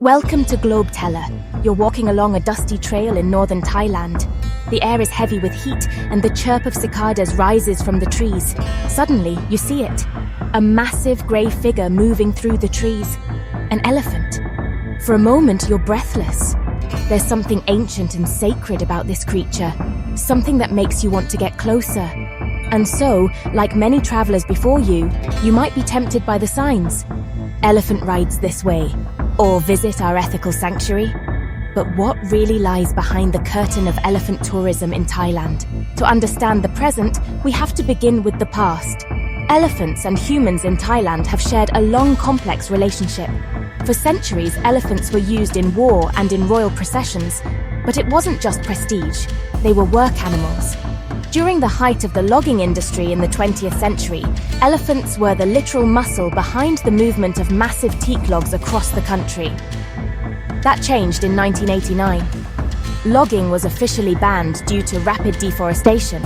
Welcome to Globeteller. You're walking along a dusty trail in northern Thailand. The air is heavy with heat and the chirp of cicadas rises from the trees. Suddenly, you see it. A massive grey figure moving through the trees. An elephant. For a moment, you're breathless. There's something ancient and sacred about this creature. Something that makes you want to get closer. And so, like many travelers before you might be tempted by the signs. Elephant rides this way. Or visit our ethical sanctuary. But what really lies behind the curtain of elephant tourism in Thailand? To understand the present, we have to begin with the past. Elephants and humans in Thailand have shared a long, complex relationship. For centuries, elephants were used in war and in royal processions, but it wasn't just prestige. They were work animals. During the height of the logging industry in the 20th century, elephants were the literal muscle behind the movement of massive teak logs across the country. That changed in 1989. Logging was officially banned due to rapid deforestation.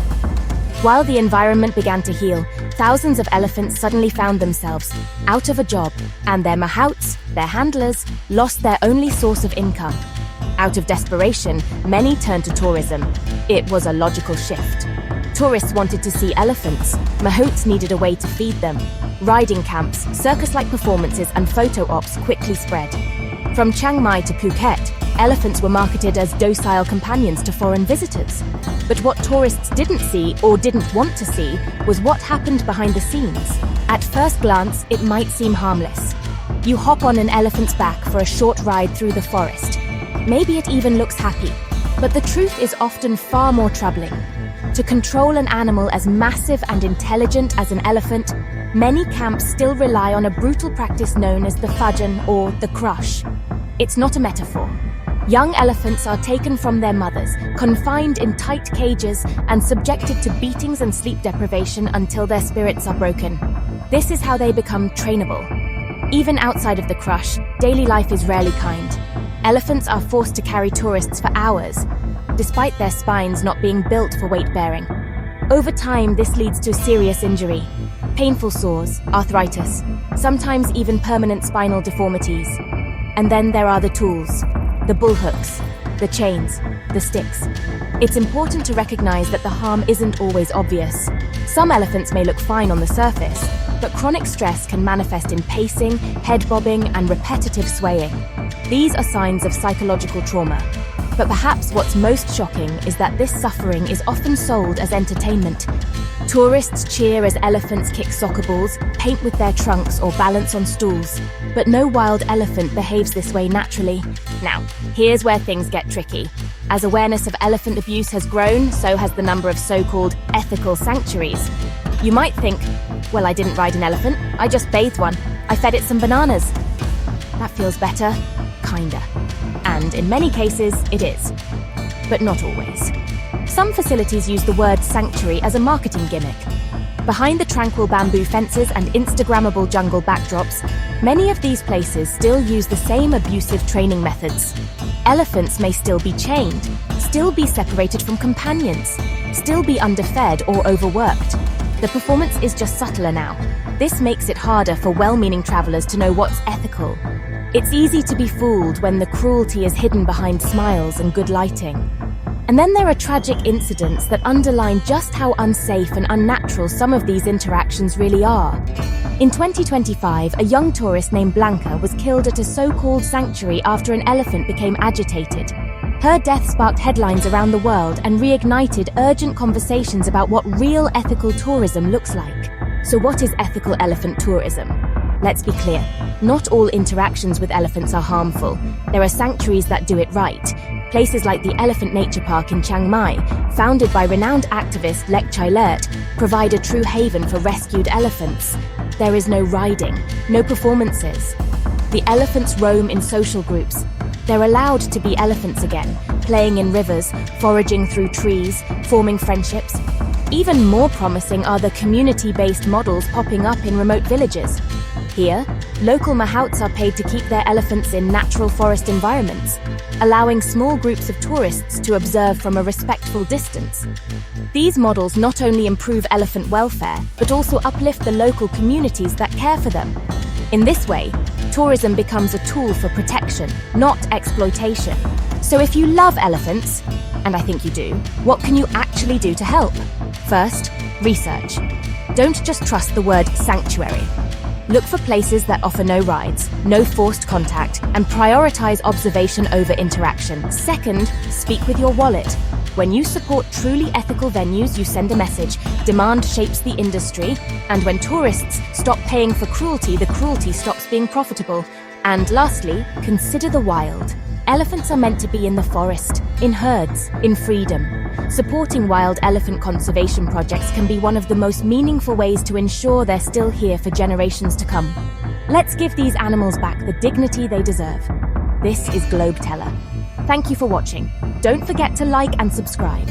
While the environment began to heal, thousands of elephants suddenly found themselves out of a job, and their mahouts, their handlers, lost their only source of income. Out of desperation, many turned to tourism. It was a logical shift. Tourists wanted to see elephants. Mahouts needed a way to feed them. Riding camps, circus-like performances, and photo ops quickly spread. From Chiang Mai to Phuket, elephants were marketed as docile companions to foreign visitors. But what tourists didn't see or didn't want to see was what happened behind the scenes. At first glance, it might seem harmless. You hop on an elephant's back for a short ride through the forest. Maybe it even looks happy, but the truth is often far more troubling. To control an animal as massive and intelligent as an elephant, many camps still rely on a brutal practice known as the fajan or the crush. It's not a metaphor. Young elephants are taken from their mothers, confined in tight cages, and subjected to beatings and sleep deprivation until their spirits are broken. This is how they become trainable. Even outside of the crush, daily life is rarely kind. Elephants are forced to carry tourists for hours, despite their spines not being built for weight-bearing. Over time, this leads to serious injury, painful sores, arthritis, sometimes even permanent spinal deformities. And then there are the tools, the bullhooks, the chains, the sticks. It's important to recognize that the harm isn't always obvious. Some elephants may look fine on the surface, but chronic stress can manifest in pacing, head bobbing, and repetitive swaying. These are signs of psychological trauma. But perhaps what's most shocking is that this suffering is often sold as entertainment. Tourists cheer as elephants kick soccer balls, paint with their trunks, or balance on stools. But no wild elephant behaves this way naturally. Now, here's where things get tricky. As awareness of elephant abuse has grown, so has the number of so-called ethical sanctuaries. You might think, well, I didn't ride an elephant, I just bathed one. I fed it some bananas. That feels better. Kinda. And in many cases, it is. But not always. Some facilities use the word sanctuary as a marketing gimmick. Behind the tranquil bamboo fences and Instagrammable jungle backdrops, many of these places still use the same abusive training methods. Elephants may still be chained, still be separated from companions, still be underfed or overworked. The performance is just subtler now. This makes it harder for well-meaning travelers to know what's ethical. It's easy to be fooled when the cruelty is hidden behind smiles and good lighting. And then there are tragic incidents that underline just how unsafe and unnatural some of these interactions really are. In 2025, a young tourist named Blanca was killed at a so-called sanctuary after an elephant became agitated. Her death sparked headlines around the world and reignited urgent conversations about what real ethical tourism looks like. So what is ethical elephant tourism? Let's be clear, not all interactions with elephants are harmful. There are sanctuaries that do it right. Places like the Elephant Nature Park in Chiang Mai, founded by renowned activist Lek Chailet, provide a true haven for rescued elephants. There is no riding, no performances. The elephants roam in social groups. They're allowed to be elephants again, playing in rivers, foraging through trees, forming friendships. Even more promising are the community-based models popping up in remote villages. Here, local mahouts are paid to keep their elephants in natural forest environments, allowing small groups of tourists to observe from a respectful distance. These models not only improve elephant welfare, but also uplift the local communities that care for them. In this way, Tourism becomes a tool for protection, not exploitation. So if you love elephants, and I think you do, what can you actually do to help? First, research. Don't just trust the word sanctuary. Look for places that offer no rides, no forced contact, and prioritize observation over interaction. Second, speak with your wallet. When you support truly ethical venues, you send a message. Demand shapes the industry, and when tourists stop paying for cruelty, the cruelty stops being profitable. And lastly, consider the wild. Elephants are meant to be in the forest, in herds, in freedom. Supporting wild elephant conservation projects can be one of the most meaningful ways to ensure they're still here for generations to come. Let's give these animals back the dignity they deserve. This is Globeteller. Thank you for watching. Don't forget to like and subscribe.